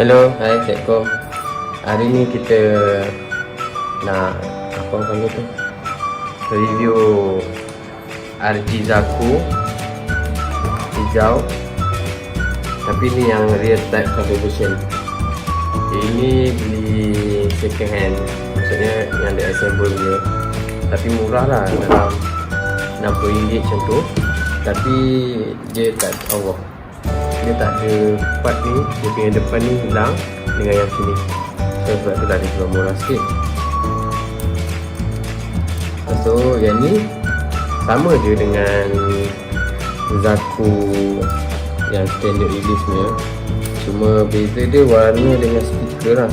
Hello, hai, Assalamualaikum. Hari ni kita nak apa panggil tu? Review RG Zaku hijau. Tapi ni yang real type color version. Ini beli second hand, maksudnya yang ada assemble dia. Tapi murah lah, dalam RM60 macam tu. Tapi dia tak Allah, dia tak ada part ni, dia punya depan ni hilang dengan yang sini. So sebab tu dah dia jual murah sikit. So yang ni sama je dengan Zaku yang standard release punya, cuma beza dia warna dengan stiker lah.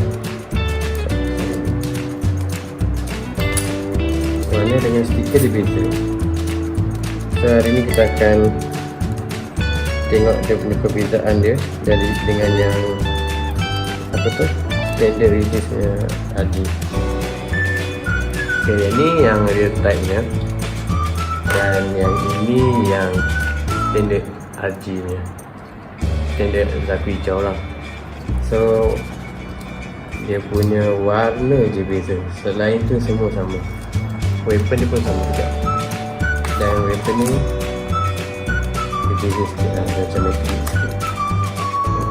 Warna dengan stiker dia beza. So hari ni kita akan tengok dia punya perbezaan dia dari dengan yang apa tu standard release nya tadi. Okay, yang ni yang real type nya dan yang ini yang standard RG nya, standard Zaku hijau lah. So dia punya warna je beza, selain tu semua sama. Weapon dia pun sama juga, dan weapon ni beza sikit lah, macam metallic sikit.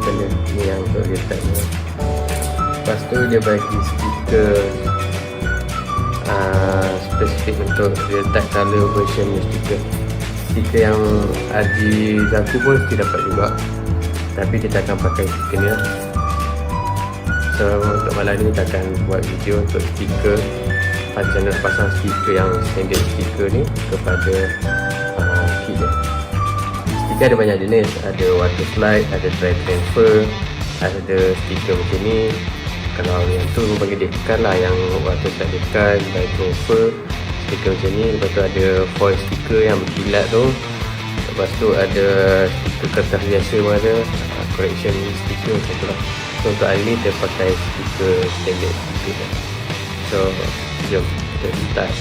Benda ni yang untuk real type ni. Lepas tu dia bagi stiker spesifik untuk real type color version ni. Stiker yang RG Zaku pun mesti dapat juga, tapi kita akan pakai stiker ni lah. So untuk malam ni kita akan buat video untuk stiker, macam mana pasang stiker yang standard stiker ni kepada kit dia. Stiker ada banyak jenis, ada water slide, ada dry transfer, ada stiker macam ni. Kalau yang tu bagi dekan lah, yang water slide dekan, dry transfer, stiker macam ni. Lepas tu ada foil stiker yang berkilat tu. Lepas tu ada stiker kertas biasa pun ada, correction stiker macam tu lah. So untuk hari ni kita pakai stiker standard stiker. So jom kita start.